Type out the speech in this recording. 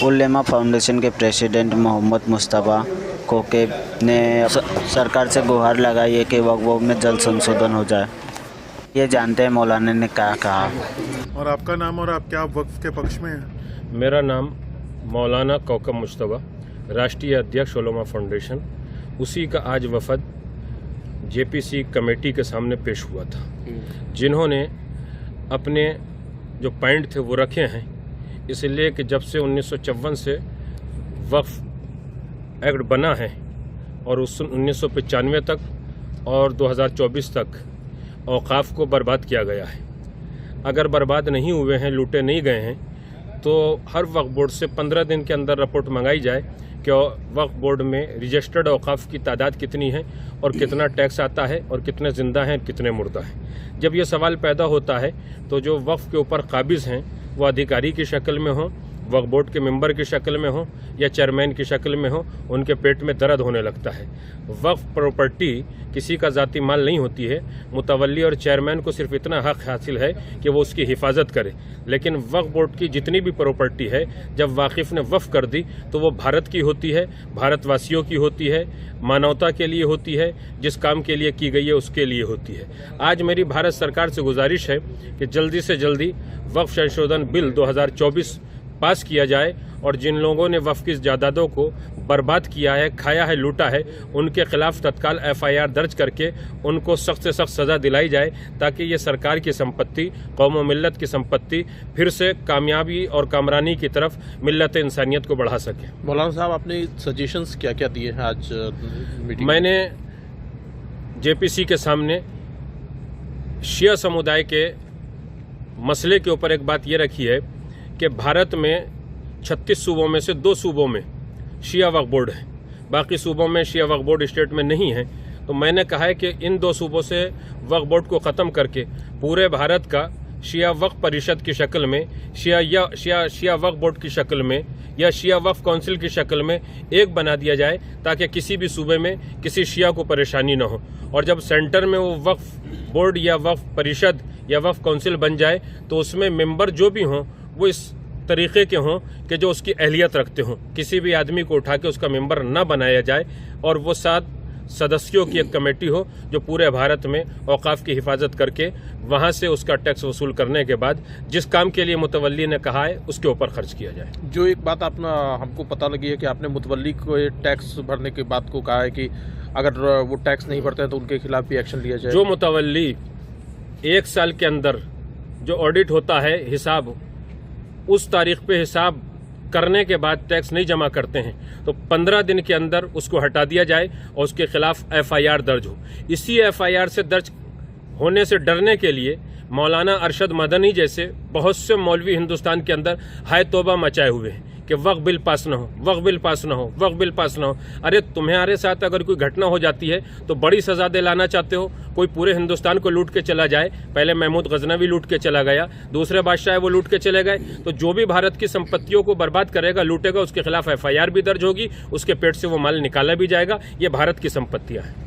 उलेमा foundation के president Mohammad Mustafa कोकेब ने सरकार से गुहार लगाई है कि वक्फ में जल्द संशोधन हो जाए। ये जानते हैं मौलाना ने क्या कहा। और आपका नाम और आप क्या वक्फ के पक्ष में हैं? मेरा नाम मौलाना कोकब मुस्तफ़ा, राष्ट्रीय अध्यक्ष उलेमा फाउंडेशन, उसी का आज वफद जेपीसी कमेटी के सामने पेश हुआ था, जिन्होंने अपने जो पॉइंट थे वो रखे हैं। इसलिए कि जब से 1954 से वक्फ एक्ट बना है और उस 1995 तक और 2024 तक औकाफ को बर्बाद किया गया है। अगर बर्बाद नहीं हुए हैं, लूटे नहीं गए हैं, तो हर वक्फ बोर्ड से 15 दिन के अंदर रिपोर्ट मंगाई जाए कि वक्फ बोर्ड में रजिस्टर्ड औकाफ की तादाद कितनी है और कितना टैक्स आता है और कितने ज़िंदा हैं कितने मुर्दा हैं। जब ये सवाल पैदा होता है तो जो वक्फ के ऊपर काबिज़ हैं वो अधिकारी की शक्ल में हों, वक्फ बोर्ड के मेंबर की शक्ल में हों या चेयरमैन की शक्ल में हों, उनके पेट में दर्द होने लगता है। वक्फ प्रॉपर्टी किसी का ज़ाती माल नहीं होती है। मुतवल्ली और चेयरमैन को सिर्फ इतना हक हासिल है कि वो उसकी हिफाजत करे, लेकिन वक्फ बोर्ड की जितनी भी प्रॉपर्टी है जब वाकिफ़ ने वक्फ कर दी तो वो भारत की होती है, भारतवासियों की होती है, मानवता के लिए होती है, जिस काम के लिए की गई है उसके लिए होती है। आज मेरी भारत सरकार से गुजारिश है कि जल्दी से जल्दी वक्फ संशोधन बिल 2024 पास किया जाए और जिन लोगों ने वक्फ की जायदादों को बर्बाद किया है, खाया है, लूटा है, उनके खिलाफ तत्काल FIR दर्ज करके उनको सख्त से सख्त सज़ा दिलाई जाए, ताकि ये सरकार की संपत्ति, कौम व मिल्लत की संपत्ति फिर से कामयाबी और कामरानी की तरफ मिल्लत इंसानियत को बढ़ा सके। मौलाना साहब, आपने सजेशंस क्या क्या दिए हैं आज मीटिंग? मैंने JPC के सामने शिया समुदाय के मसले के ऊपर एक बात ये रखी है कि भारत में 36 सूबों में से 2 सूबों में शिया वक्फ बोर्ड है, बाकी सूबों में शिया वक्फ बोर्ड स्टेट में नहीं है। तो मैंने कहा है कि इन 2 सूबों से वक्फ बोर्ड को ख़त्म करके पूरे भारत का शिया वक्फ परिषद की शक्ल में, शिया वक्फ बोर्ड की शक्ल में या शिया वक्फ काउंसिल की शक्ल में एक बना दिया जाए, ताकि किसी भी सूबे में किसी शिया को परेशानी न हो। और जब सेंटर में वो वक्फ बोर्ड या वक्फ परिषद या वक्फ काउंसिल बन जाए तो उसमें मेंबर जो भी हों वो इस तरीके के हों कि जो उसकी अहलियत रखते हों। किसी भी आदमी को उठा के उसका मेंबर ना बनाया जाए और वो 7 सदस्यों की एक कमेटी हो जो पूरे भारत में औकाफ की हिफाजत करके वहाँ से उसका टैक्स वसूल करने के बाद जिस काम के लिए मुतवल्ली ने कहा है उसके ऊपर खर्च किया जाए। जो एक बात हमको पता लगी है कि आपने मुतवल्ली को टैक्स भरने की बात को कहा है कि अगर वो टैक्स नहीं भरते हैं तो उनके खिलाफ भी एक्शन लिया जाए। जो मुतवल्ली 1 साल के अंदर जो ऑडिट होता है हिसाब, उस तारीख पे हिसाब करने के बाद टैक्स नहीं जमा करते हैं तो 15 दिन के अंदर उसको हटा दिया जाए और उसके खिलाफ FIR दर्ज हो। इसी FIR से दर्ज होने से डरने के लिए मौलाना अरशद मदनी जैसे बहुत से मौलवी हिंदुस्तान के अंदर हाय तौबा मचाए हुए हैं कि वक्फ बिल पास ना हो, वक्फ बिल पास ना हो, वक्फ बिल पास ना हो। अरे तुम्हारे साथ अगर कोई घटना हो जाती है तो बड़ी सजा दिलाना चाहते हो। कोई पूरे हिंदुस्तान को लूट के चला जाए, पहले महमूद गजनवी लूट के चला गया, दूसरे बादशाह वो लूट के चले गए, तो जो भी भारत की संपत्तियों को बर्बाद करेगा, लूटेगा, उसके खिलाफ FIR भी दर्ज होगी, उसके पेट से वो माल निकाला भी जाएगा। ये भारत की संपत्तियां हैं।